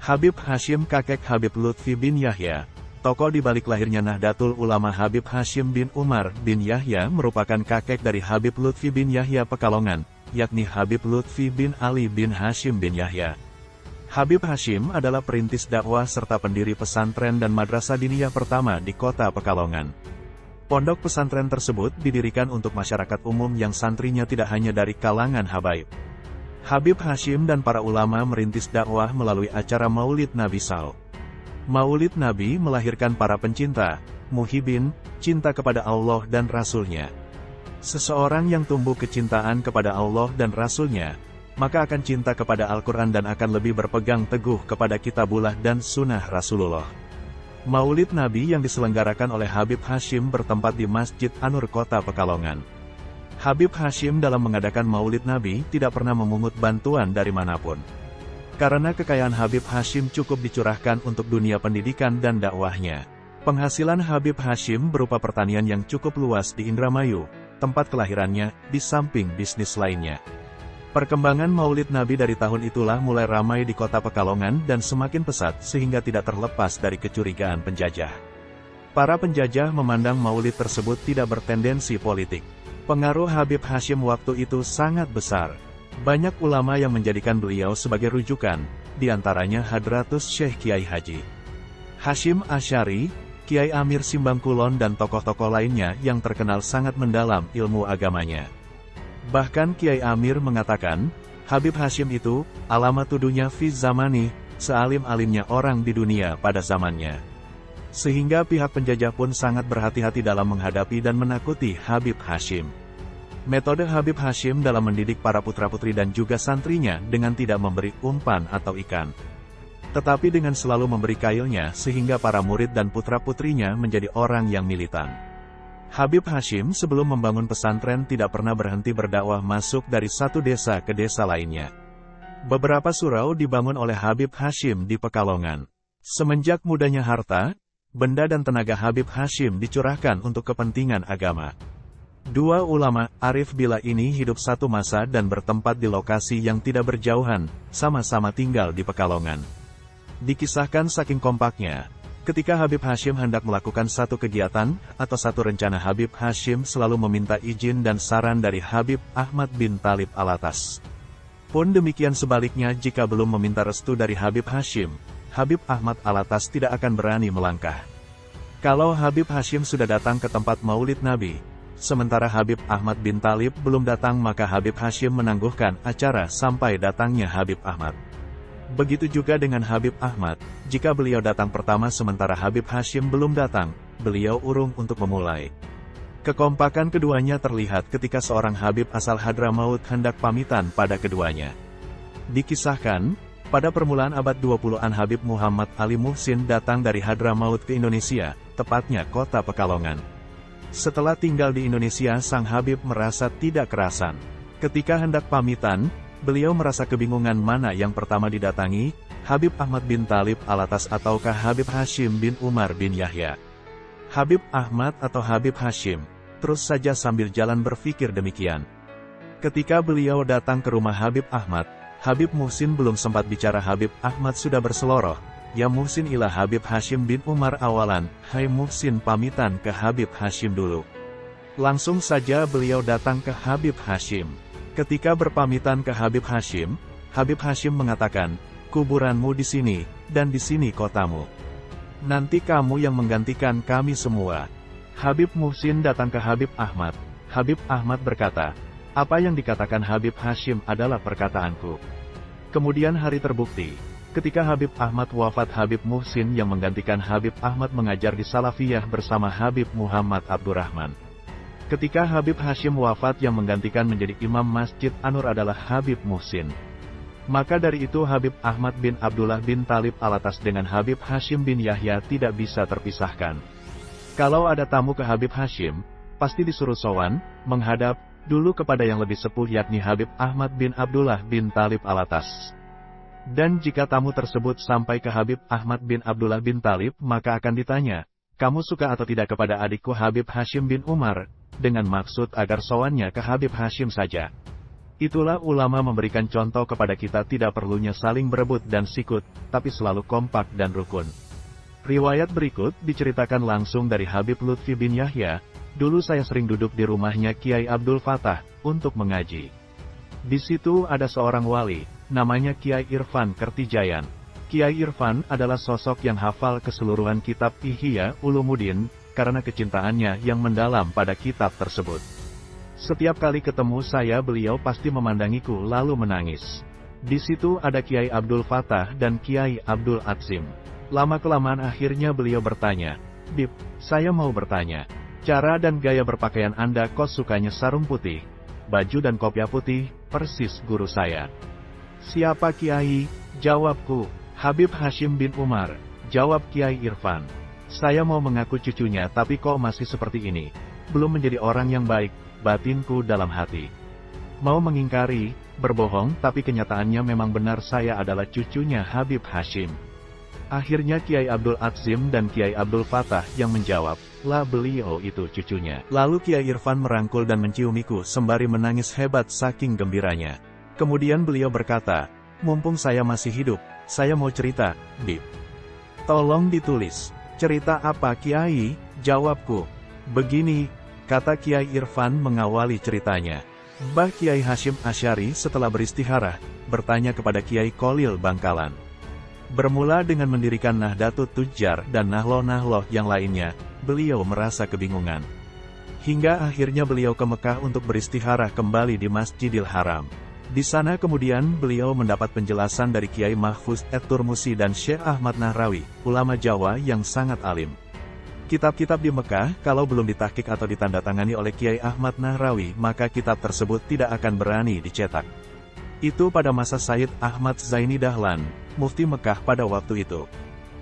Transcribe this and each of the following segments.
Habib Hashim kakek Habib Lutfi bin Yahya, tokoh di balik lahirnya Nahdlatul Ulama Habib Hashim bin Umar bin Yahya merupakan kakek dari Habib Lutfi bin Yahya Pekalongan, yakni Habib Lutfi bin Ali bin Hashim bin Yahya. Habib Hashim adalah perintis dakwah serta pendiri pesantren dan madrasah diniyah pertama di kota Pekalongan. Pondok pesantren tersebut didirikan untuk masyarakat umum yang santrinya tidak hanya dari kalangan habaib. Habib Hashim dan para ulama merintis dakwah melalui acara Maulid Nabi SAW. Maulid Nabi melahirkan para pencinta, muhibin, cinta kepada Allah dan Rasul-Nya. Seseorang yang tumbuh kecintaan kepada Allah dan Rasul-Nya, maka akan cinta kepada Al-Quran dan akan lebih berpegang teguh kepada kitabullah dan sunnah Rasulullah. Maulid Nabi yang diselenggarakan oleh Habib Hashim bertempat di Masjid An-Nur Kota Pekalongan. Habib Hashim dalam mengadakan Maulid Nabi tidak pernah memungut bantuan dari manapun. Karena kekayaan Habib Hashim cukup dicurahkan untuk dunia pendidikan dan dakwahnya. Penghasilan Habib Hashim berupa pertanian yang cukup luas di Indramayu, tempat kelahirannya, di samping bisnis lainnya. Perkembangan Maulid Nabi dari tahun itulah mulai ramai di kota Pekalongan dan semakin pesat sehingga tidak terlepas dari kecurigaan penjajah. Para penjajah memandang Maulid tersebut tidak bertendensi politik. Pengaruh Habib Hashim waktu itu sangat besar. Banyak ulama yang menjadikan beliau sebagai rujukan, diantaranya Hadratus Syekh Kiai Haji Hashim Asy'ari, Kiai Amir Simbangkulon dan tokoh-tokoh lainnya yang terkenal sangat mendalam ilmu agamanya. Bahkan Kiai Amir mengatakan, Habib Hashim itu, alamatudunya fi zamani, sealim-alimnya orang di dunia pada zamannya. Sehingga pihak penjajah pun sangat berhati-hati dalam menghadapi dan menakuti Habib Hashim. Metode Habib Hashim dalam mendidik para putra-putri dan juga santrinya dengan tidak memberi umpan atau ikan, tetapi dengan selalu memberi kailnya sehingga para murid dan putra-putrinya menjadi orang yang militan. Habib Hashim sebelum membangun pesantren tidak pernah berhenti berdakwah masuk dari satu desa ke desa lainnya. Beberapa surau dibangun oleh Habib Hashim di Pekalongan. Semenjak mudanya harta, benda dan tenaga Habib Hashim dicurahkan untuk kepentingan agama. Dua ulama, arif bila ini hidup satu masa dan bertempat di lokasi yang tidak berjauhan, sama-sama tinggal di Pekalongan. Dikisahkan saking kompaknya, ketika Habib Hashim hendak melakukan satu kegiatan, atau satu rencana Habib Hashim selalu meminta izin dan saran dari Habib Ahmad bin Thalib Alatas. Pun demikian sebaliknya jika belum meminta restu dari Habib Hashim, Habib Ahmad Alatas tidak akan berani melangkah. Kalau Habib Hashim sudah datang ke tempat Maulid Nabi, sementara Habib Ahmad bin Thalib belum datang maka Habib Hashim menangguhkan acara sampai datangnya Habib Ahmad. Begitu juga dengan Habib Ahmad, jika beliau datang pertama sementara Habib Hashim belum datang, beliau urung untuk memulai. Kekompakan keduanya terlihat ketika seorang Habib asal Hadramaut hendak pamitan pada keduanya. Dikisahkan, pada permulaan abad 20-an Habib Muhammad Ali Muhsin datang dari Hadramaut ke Indonesia, tepatnya kota Pekalongan. Setelah tinggal di Indonesia sang Habib merasa tidak kerasan. Ketika hendak pamitan, beliau merasa kebingungan mana yang pertama didatangi, Habib Ahmad bin Thalib Alatas ataukah Habib Hashim bin Umar bin Yahya. Habib Ahmad atau Habib Hashim, terus saja sambil jalan berpikir demikian. Ketika beliau datang ke rumah Habib Ahmad, Habib Muhsin belum sempat bicara Habib Ahmad sudah berseloroh, "Ya Muhsin ilah Habib Hashim bin Umar awalan." Hai Muhsin pamitan ke Habib Hashim dulu. Langsung saja beliau datang ke Habib Hashim. Ketika berpamitan ke Habib Hashim mengatakan, "Kuburanmu di sini, dan di sini kotamu. Nanti kamu yang menggantikan kami semua." Habib Muhsin datang ke Habib Ahmad. Habib Ahmad berkata, "Apa yang dikatakan Habib Hashim adalah perkataanku." Kemudian hari terbukti, ketika Habib Ahmad wafat Habib Muhsin yang menggantikan Habib Ahmad mengajar di Salafiyah bersama Habib Muhammad Abdurrahman. Ketika Habib Hashim wafat yang menggantikan menjadi imam Masjid An-Nur adalah Habib Muhsin. Maka dari itu Habib Ahmad bin Abdullah bin Thalib Alatas dengan Habib Hashim bin Yahya tidak bisa terpisahkan. Kalau ada tamu ke Habib Hashim, pasti disuruh sowan, menghadap dulu kepada yang lebih sepuh yakni Habib Ahmad bin Abdullah bin Thalib Alatas. Dan jika tamu tersebut sampai ke Habib Ahmad bin Abdullah bin Thalib maka akan ditanya, "Kamu suka atau tidak kepada adikku Habib Hashim bin Umar?" Dengan maksud agar sowannya ke Habib Hashim saja. Itulah ulama memberikan contoh kepada kita tidak perlunya saling berebut dan sikut, tapi selalu kompak dan rukun. Riwayat berikut diceritakan langsung dari Habib Lutfi bin Yahya. Dulu saya sering duduk di rumahnya Kiai Abdul Fattah untuk mengaji. Di situ ada seorang wali, namanya Kiai Irfan Kertijayan. Kiai Irfan adalah sosok yang hafal keseluruhan kitab Ihya Ulumuddin, karena kecintaannya yang mendalam pada kitab tersebut. Setiap kali ketemu saya beliau pasti memandangiku lalu menangis. Di situ ada Kiai Abdul Fattah dan Kiai Abdul Adzim. Lama-kelamaan akhirnya beliau bertanya, "Bib, saya mau bertanya. Cara dan gaya berpakaian Anda kok sukanya sarung putih, baju dan kopiah putih, persis guru saya." "Siapa Kiai?" jawabku. "Habib Hashim bin Umar," jawab Kiai Irfan. "Saya mau mengaku cucunya tapi kok masih seperti ini. Belum menjadi orang yang baik, batinku dalam hati. Mau mengingkari, berbohong tapi kenyataannya memang benar saya adalah cucunya Habib Hashim." Akhirnya Kiai Abdul Adzim dan Kiai Abdul Fattah yang menjawab, "Lah beliau itu cucunya." Lalu Kiai Irfan merangkul dan menciumiku sembari menangis hebat saking gembiranya. Kemudian beliau berkata, "Mumpung saya masih hidup, saya mau cerita, Bib. Tolong ditulis." "Cerita apa Kiai?" jawabku. "Begini," kata Kiai Irfan mengawali ceritanya. "Mbah Kiai Hashim Asy'ari setelah beristihara, bertanya kepada Kiai Kholil Bangkalan. Bermula dengan mendirikan Nahdlatul Tujjar dan nahloh-nahloh yang lainnya, beliau merasa kebingungan. Hingga akhirnya beliau ke Mekah untuk beristihara kembali di Masjidil Haram. Di sana kemudian beliau mendapat penjelasan dari Kiai Mahfuz at-Turmusi dan Syekh Ahmad Nahrawi, ulama Jawa yang sangat alim. Kitab-kitab di Mekah, kalau belum ditahqiq atau ditandatangani oleh Kiai Ahmad Nahrawi, maka kitab tersebut tidak akan berani dicetak. Itu pada masa Sayyid Ahmad Zaini Dahlan, Mufti Mekah pada waktu itu.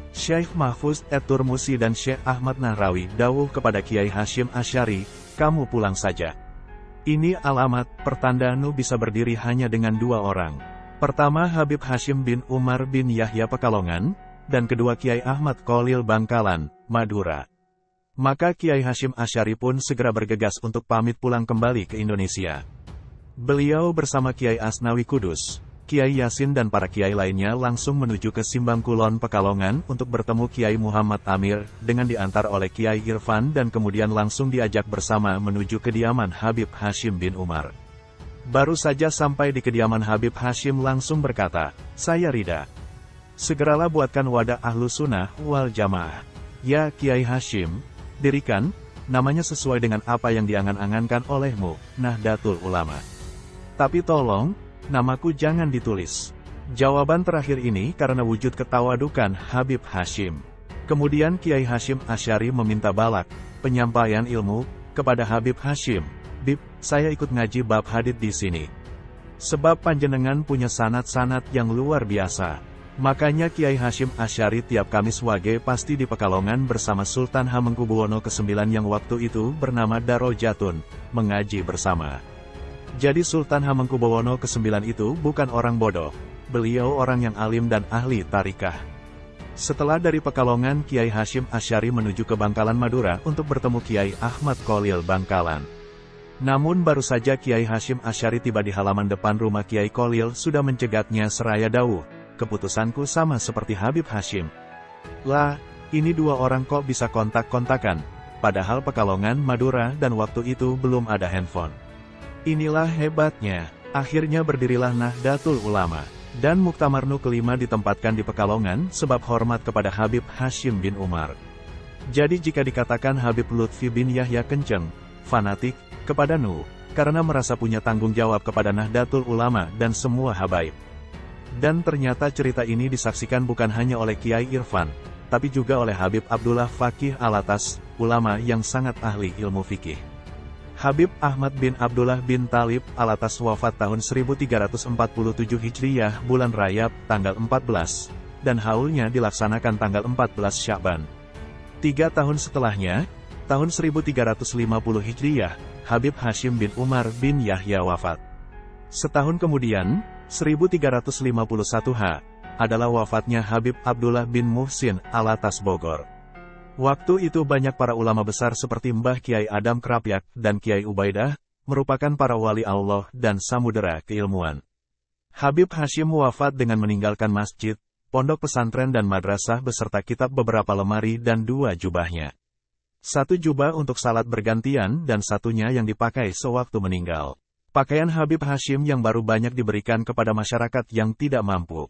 Syekh Mahfuz at-Turmusi dan Syekh Ahmad Nahrawi dawuh kepada Kiai Hashim Asy'ari, "Kamu pulang saja. Ini alamat, pertanda Nu bisa berdiri hanya dengan dua orang. Pertama Habib Hashim bin Umar bin Yahya Pekalongan, dan kedua Kiai Ahmad Kholil Bangkalan, Madura." Maka Kiai Hashim Asy'ari pun segera bergegas untuk pamit pulang kembali ke Indonesia. Beliau bersama Kiai Asnawi Kudus, Kiai Yasin dan para kiai lainnya langsung menuju ke Simbang Kulon Pekalongan untuk bertemu Kiai Muhammad Amir, dengan diantar oleh Kiai Irfan dan kemudian langsung diajak bersama menuju kediaman Habib Hashim bin Umar. Baru saja sampai di kediaman Habib Hashim langsung berkata, "Saya Rida. Segeralah buatkan wadah Ahlu Sunnah wal Jamaah. Ya Kiai Hashim, dirikan, namanya sesuai dengan apa yang diangan-angankan olehmu, Nahdlatul Ulama. Tapi tolong, namaku jangan ditulis." Jawaban terakhir ini karena wujud ketawadukan Habib Hashim. Kemudian Kiai Hashim Asy'ari meminta balak, penyampaian ilmu, kepada Habib Hashim. "Bib, saya ikut ngaji bab hadits di sini. Sebab panjenengan punya sanad-sanad yang luar biasa." Makanya Kiai Hashim Asy'ari tiap Kamis Wage pasti di Pekalongan bersama Sultan Hamengkubuwono ke-9 yang waktu itu bernama Darajatun, mengaji bersama. Jadi Sultan Hamengkubuwono ke-9 itu bukan orang bodoh. Beliau orang yang alim dan ahli tarikah. Setelah dari Pekalongan, Kiai Hashim Asy'ari menuju ke Bangkalan Madura untuk bertemu Kiai Ahmad Kholil Bangkalan. Namun baru saja Kiai Hashim Asy'ari tiba di halaman depan rumah Kiai Kholil sudah mencegatnya seraya dawuh, "Keputusanku sama seperti Habib Hashim." "Lah, ini dua orang kok bisa kontak-kontakan, padahal Pekalongan Madura dan waktu itu belum ada handphone." Inilah hebatnya. Akhirnya berdirilah Nahdlatul Ulama. Dan Muktamar Nu kelima ditempatkan di Pekalongan sebab hormat kepada Habib Hashim bin Umar. Jadi jika dikatakan Habib Lutfi bin Yahya kenceng, fanatik, kepada Nu, karena merasa punya tanggung jawab kepada Nahdlatul Ulama dan semua habaib. Dan ternyata cerita ini disaksikan bukan hanya oleh Kiai Irfan, tapi juga oleh Habib Abdullah Faqih Alatas, ulama yang sangat ahli ilmu fikih. Habib Ahmad bin Abdullah bin Talib Alatas wafat tahun 1347 Hijriyah bulan Rajab, tanggal 14, dan haulnya dilaksanakan tanggal 14 Sya'ban. 3 tahun setelahnya, tahun 1350 Hijriyah, Habib Hashim bin Umar bin Yahya wafat. Setahun kemudian, 1351 adalah wafatnya Habib Abdullah bin Muhsin Alatas Bogor. Waktu itu banyak para ulama besar seperti Mbah Kiai Adam Krapyak dan Kiai Ubaidah, merupakan para wali Allah dan samudera keilmuan. Habib Hashim wafat dengan meninggalkan masjid, pondok pesantren dan madrasah beserta kitab beberapa lemari dan 2 jubahnya. 1 jubah untuk salat bergantian dan satunya yang dipakai sewaktu meninggal. Pakaian Habib Hashim yang baru banyak diberikan kepada masyarakat yang tidak mampu.